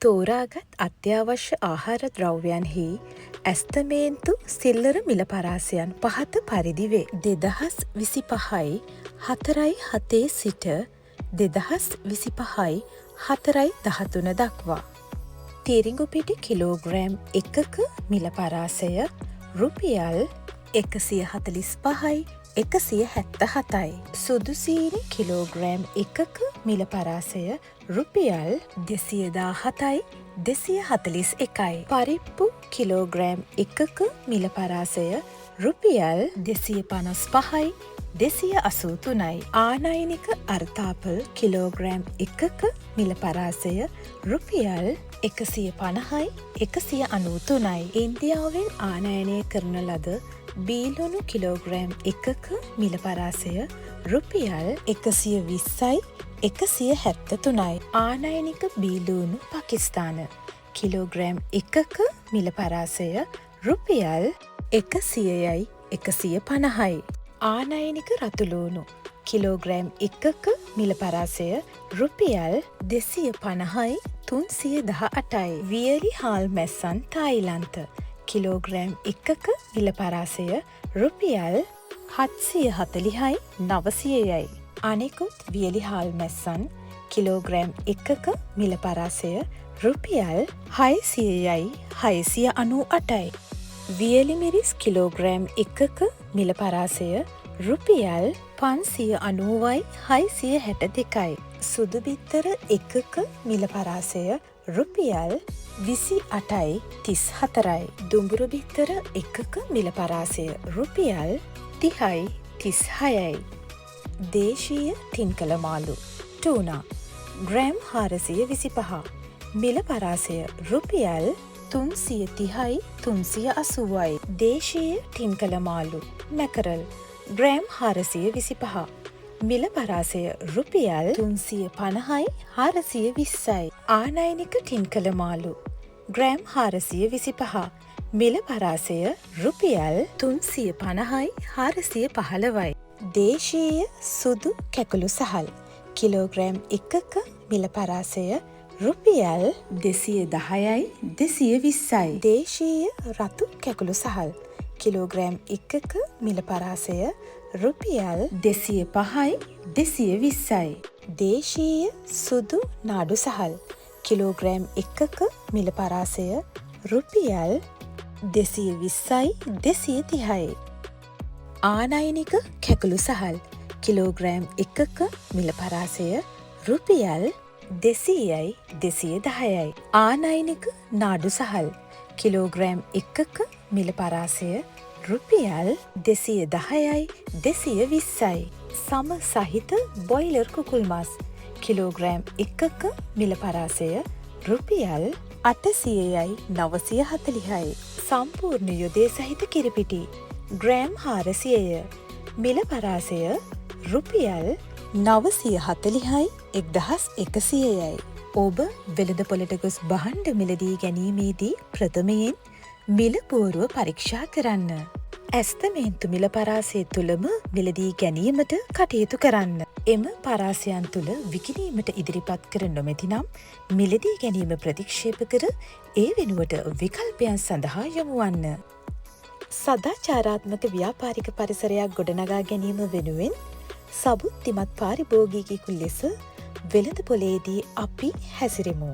තෝරාගත් අත්‍යවශ්‍ය ආහාර ද්‍රව්‍යයන්හි ඇස්තමේන්තු සිල්ලර මිල පරාසයන් පහත පරිදි වේ. 2025යි 4/7 සිට 2025යි 4/13 දක්වා. තිරිඟු පිටි කිලෝග්‍රෑම් 1ක මිල පරාසය රුපියල් 145යි 177යි. සුදු සීනි කිලෝග්‍රෑම් 1ක මිල පරාසය රුපියල් 217යි 241යි. පරිප්පු කිලෝග්‍රෑම් 1ක මිල පරාසය රුපියල් 255යි 283යි. ආනයනික අර්තාපල් කිලෝග්‍රෑම් 1ක මිල පරාසය රුපියල් 150යි 193යි. ඉන්දියාවෙන් ආනයනය කරන ලද බීලුණු කිලෝග්‍රෑම් 1ක මිල පරාසය රුපියල් 120යි 173යි. ආනයනික බීලුණු පාකිස්තාන කිලෝග්‍රෑම් 1ක මිල පරාසය රුපියල් 100යි 150යි. ආනයනික රතුලූණු කිලෝග්‍රෑම් 1ක මිල පරාසය රුපියල් 250යි 318යි. වියලි හාල් මැස්සන් තායිලන්ත කිලෝග්‍රෑම් 1ක මිල පරාසය රුපියල් 740යි 900යි. අනෙකුත් වියලි හාල් මැස්සන් කිලෝග්‍රෑම් 1ක මිල පරාසය රුපියල් 600යි 698යි. වියලි මිරිස් කිලෝග්‍රෑම් 1ක මිල පරාසය රුපියල් 590යි 662යි. සුදු බිත්තර 1ක මිල පරාසය රුපියල් 28යි 34යි. දුඹුරු බිත්තර 1ක මිල පරාසය රුපියල් 30යි 36යි. දේශීය තින්කල මාළු ටූනා ග්‍රෑම් 425 මිල පරාසය රුපියල් 330යි 380යි. දේශීය තින්කල මාළු මැකරල් ග්‍රෑම් 425 මිල පරාසය රුපියල් 350යි 420යි. ආනයනික තින්කල මාළු ග්‍රෑම් 425 මිල පරාසය රුපියල් 350යි 415යි. දේශීය සුදු කැකුළු සහල් කිලෝග්‍රෑම් 1ක මිල පරාසය රුපියල් 210යි 220යි. දේශීය රතු කැකුළු සහල් කිලෝග්‍රෑම් 1ක මිල පරාසය රුපියල් 205යි 220යි. දේශීය සුදු නාඩු සහල් කිලෝග්‍රෑම් 1ක මිල පරාසය රුපියල් 220යි 230යි. ආනයනික කැකුළු සහල් කිලෝග්‍රෑම් 1ක මිල පරාසය රුපියල් 200යි 210යි. ආනයනික නාඩු සහල් කිලෝග්‍රෑම් 1ක මිල පරාසය රුපියල් 210යි 220යි. සම සහිත බොයිලර් කුකුල් මස් කිලෝග්‍රෑම් 1ක මිල පරාසය රුපියල් 800යි 940යි. සම්පූර්ණ යොදේ සහිත කිරිපිටි ග්‍රෑම් 400ය මිල පරාසය රුපියල් 940යි 1100යි. ඔබ වෙළඳපොළට ගොස් භාණ්ඩ මිලදී ගැනීමේදී ප්‍රථමයෙන් මිල පුවරුව පරීක්ෂා කරන්න. ඇස්තමේන්තු මිල පරාසය තුළම මිලදී ගැනීමට කටයුතු කරන්න. එම පරාසයන් තුළ විකිණීමට ඉදිරිපත් කර නොමැති නම් මිලදී ගැනීම ප්‍රතික්ෂේප කර ඒ වෙනුවට විකල්පයන් සඳහා යොමු වන්න. සදාචාරාත්මක ව්‍යාපාරික පරිසරයක් ගොඩනගා ගැනීම වෙනුවෙන් සබුද්ධිමත් පාරිභෝගිකයෙකු ලෙස වෙළඳපොලේදී අපි හැසිරෙමු.